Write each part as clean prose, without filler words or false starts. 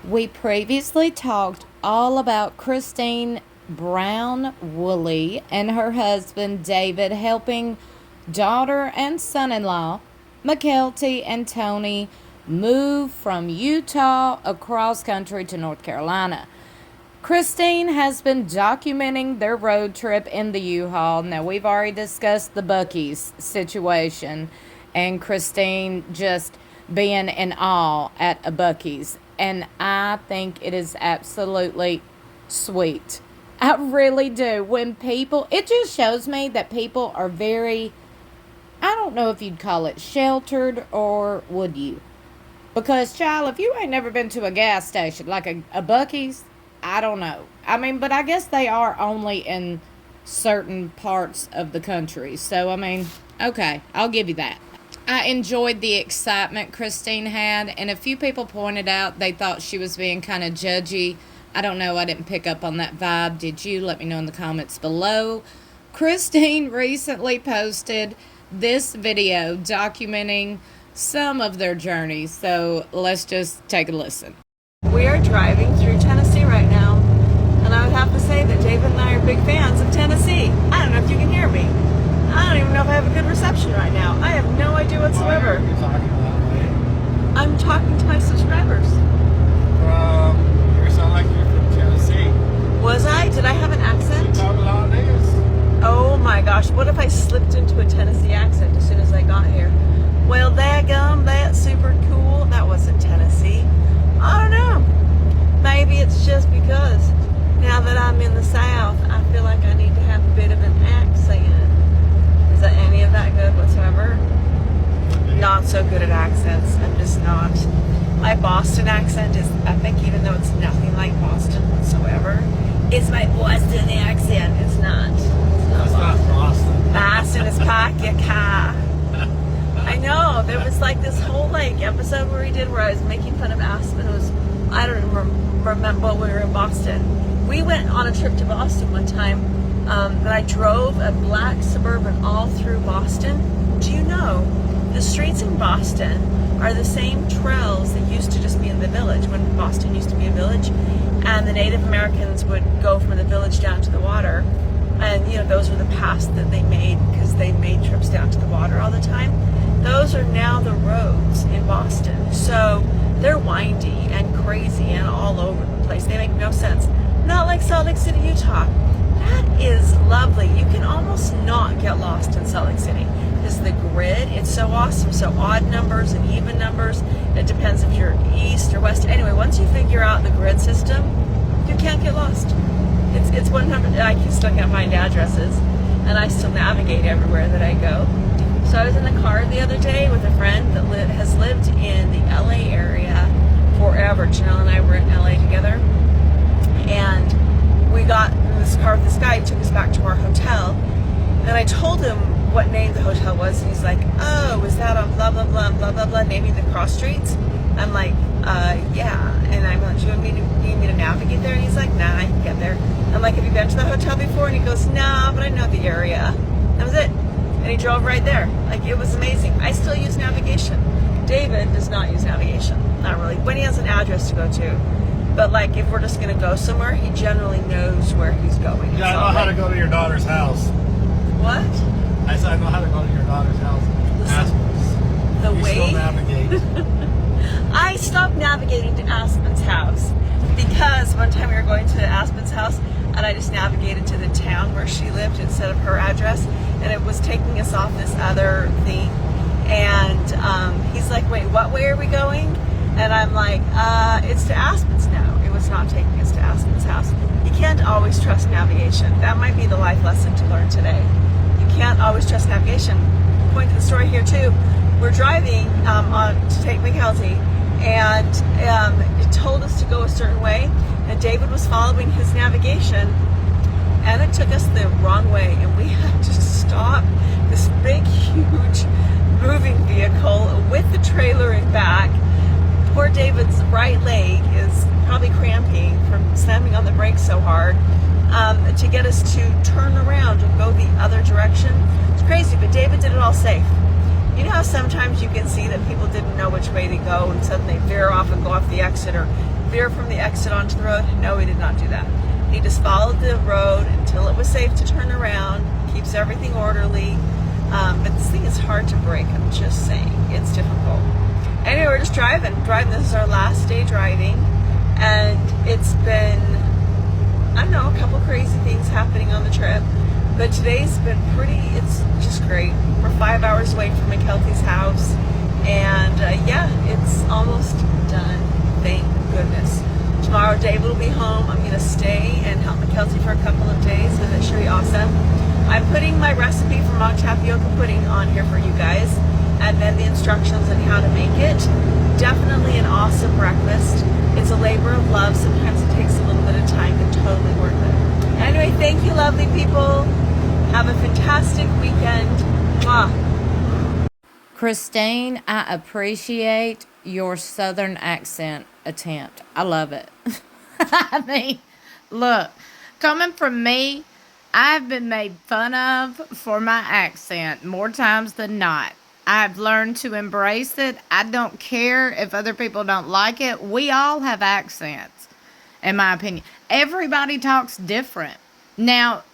We previously talked all about Christine Brown Woolley and her husband David helping daughter and son-in-law Mykelti and Tony move from Utah across country to North Carolina. Christine has been documenting their road trip in the U-Haul. Now, we've already discussed the Buc-ee's situation and Christine just being in awe at a Buc-ee's. And I think it is absolutely sweet. I really do. When people, it just shows me that people are very, I don't know if you'd call it sheltered, or would you? Because, child, if you ain't never been to a gas station, like a Buc-ee's, I don't know. I mean, but I guess they are only in certain parts of the country. So, I mean, okay, I'll give you that. I enjoyed the excitement Christine had, and a few people pointed out they thought she was being kind of judgy. I don't know, I didn't pick up on that vibe. Did you? Let me know in the comments below. Christine recently posted this video documenting some of their journeys, so let's just take a listen. We are driving through Tennessee right now, and I would have to say that David and I are big fans of Tennessee. I don't know if you can hear me. I don't even know if I have a good reception right now. I have no idea whatsoever. I'm talking to my subscribers. You sound like you're from Tennessee. Was I? Did I have an accent? You talk a lot of niggas. Oh my gosh, what if I slipped into a Tennessee accent as soon as I got here? Well, daggum, that's super cool. That wasn't Tennessee. I don't know. Maybe it's just because now that I'm in the South, I feel like I need to have a bit of an accent. Is that any of that good whatsoever? Not so good at accents. I'm just not. My Boston accent is epic, even though it's nothing like Boston whatsoever. It's my Boston accent. It's not. It's not Boston. Boston is park your car. I know. There was like this whole episode where we did where I was making fun of Aspen. It was, I don't even remember when we were in Boston. We went on a trip to Boston one time. That I drove a black Suburban all through Boston. Do you know the streets in Boston are the same trails that used to just be in the village when Boston used to be a village, and the Native Americans would go from the village down to the water, and those were the paths that they made because they made trips down to the water all the time. Those are now the roads in Boston, so they're windy and crazy and all over the place. They make no sense. Not like Salt Lake City, Utah. That is lovely. You can almost not get lost in Salt Lake City because the grid, it's so awesome. So odd numbers and even numbers. It depends if you're east or west. Anyway, once you figure out the grid system, you can't get lost. It's 100. I can still can't find addresses, and I still navigate everywhere that I go. So I was in the car the other day with a friend that has lived in the LA area forever. Janelle and I were in LA together, and we got in this car with this guy. He took us back to our hotel, and I told him what name the hotel was, and he's like, "Oh, is that on blah blah blah blah blah blah, naming the cross streets?" I'm like, yeah. And I'm like, do you need me to navigate there? And he's like, nah, I can get there. I'm like, have you been to the hotel before? And he goes, nah, but I know the area. That was it. And he drove right there. Like, it was amazing. I still use navigation. David does not use navigation. Not really. When he has an address to go to. But like, if we're just going to go somewhere, he generally knows where he's going. Yeah, I know how to go to your daughter's house. What? I said I know how to go to your daughter's house. Listen, the you way... still navigate. I stopped navigating to Aspen's house because one time we were going to Aspen's house and I just navigated to the town where she lived instead of her address, and it was taking us off this other thing. And he's like, wait, what way are we going? And I'm like, it's to Aspen's now. It was not taking us to Aspen's house. You can't always trust navigation. That might be the life lesson to learn today. You can't always trust navigation. Point to the story here too. We're driving to take Mykelti, and it told us to go a certain way, and David was following his navigation, and it took us the wrong way, and we had to stop this big, huge moving vehicle with the trailer in back. Poor David's right leg is probably cramping from slamming on the brakes so hard, to get us to turn around and go the other direction. It's crazy, but David did it all safe. You know how sometimes you can see that people didn't know which way to go and suddenly veer off and go off the exit or veer from the exit onto the road. No, he did not do that. He just followed the road until it was safe to turn around, keeps everything orderly. But this thing is hard to break, I'm just saying. It's difficult. Anyway, we're just driving. This is our last day driving. And it's been, I don't know, a couple crazy things happening on the trip. But today's been it's just great. We're 5 hours away from Mykelti's house. And yeah, it's almost done. Thank goodness. Tomorrow David will be home. I'm going to stay and help Mykelti for a couple of days, and it should be awesome. I'm putting my recipe for mock tapioca pudding on here for you guys, and then the instructions on how to make it. Definitely an awesome breakfast. It's a labor of love. Sometimes it takes a little bit of time, but totally worth it. Anyway, thank you, lovely people. Have a fantastic weekend. Mwah. Christine, I appreciate your Southern accent attempt. I love it. I mean, look, coming from me, I've been made fun of for my accent more times than not. I've learned to embrace it. I don't care if other people don't like it. We all have accents, in my opinion. Everybody talks different. Now,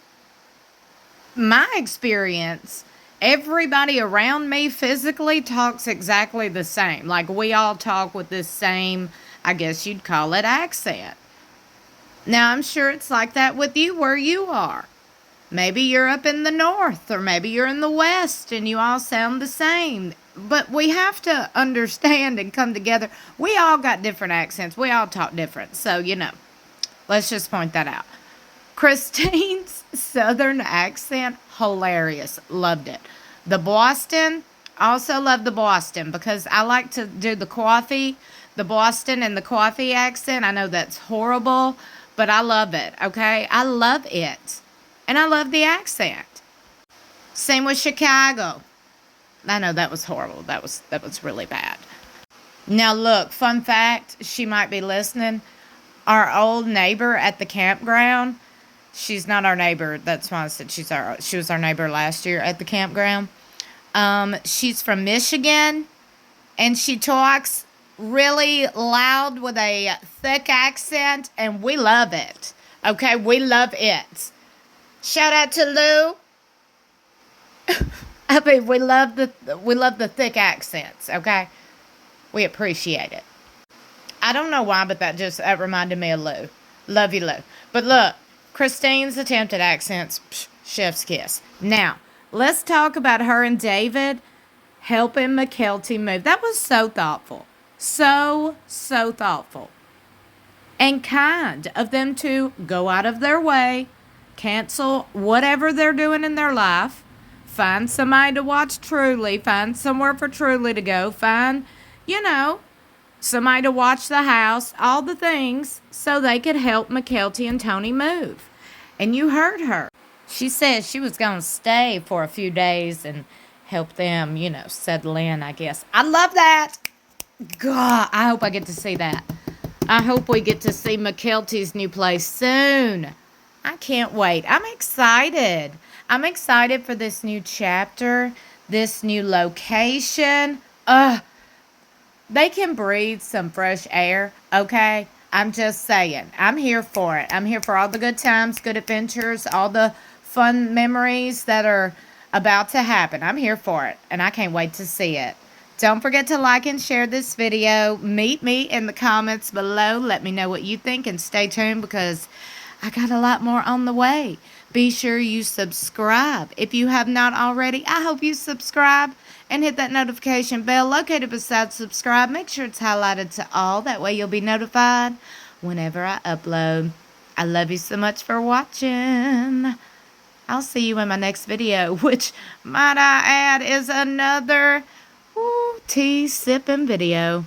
my experience, everybody around me physically talks exactly the same. Like, we all talk with this same, I guess you'd call it, accent. Now, I'm sure it's like that with you where you are. Maybe you're up in the north, or maybe you're in the west, and you all sound the same. But we have to understand and come together. We all got different accents. We all talk different. So, let's just point that out. Christine's Southern accent, hilarious. Loved it. The Boston, also love the Boston, because I like to do the coffee, the Boston and the coffee accent. I know that's horrible, but I love it, okay? I love it. And I love the accent. Same with Chicago. I know that was horrible. That was really bad. Now look, fun fact, she might be listening. Our old neighbor at the campground, she's not our neighbor. That's why I said she was our neighbor last year at the campground. She's from Michigan, and she talks really loud with a thick accent, and we love it. Okay, we love it. Shout out to Lou. I mean, we love the thick accents, okay? We appreciate it. I don't know why, but that reminded me of Lou. Love you, Lou. But look, Christine's attempt at accents, chef's kiss. Now, let's talk about her and David helping Mykelti move. That was so thoughtful. So thoughtful. And kind of them to go out of their way, cancel whatever they're doing in their life, find somebody to watch Truly, find somewhere for Truly to go, find, somebody to watch the house, all the things, so they could help Mykelti and Tony move. And you heard her. She said she was going to stay for a few days and help them, settle in, I guess. I love that. God, I hope I get to see that. I hope we get to see Mykelti's new place soon. I can't wait. I'm excited. I'm excited for this new chapter, this new location. They can breathe some fresh air, okay? I'm just saying. I'm here for it. I'm here for all the good times, good adventures, all the fun memories that are about to happen. I'm here for it, and I can't wait to see it. Don't forget to like and share this video. Meet me in the comments below. Let me know what you think, and stay tuned because I got a lot more on the way. Be sure you subscribe. If you have not already, I hope you subscribe and hit that notification bell located beside subscribe. Make sure it's highlighted to all. That way you'll be notified whenever I upload. I love you so much for watching. I'll see you in my next video, which, might I add, is another tea sipping video.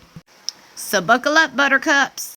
So buckle up, buttercups.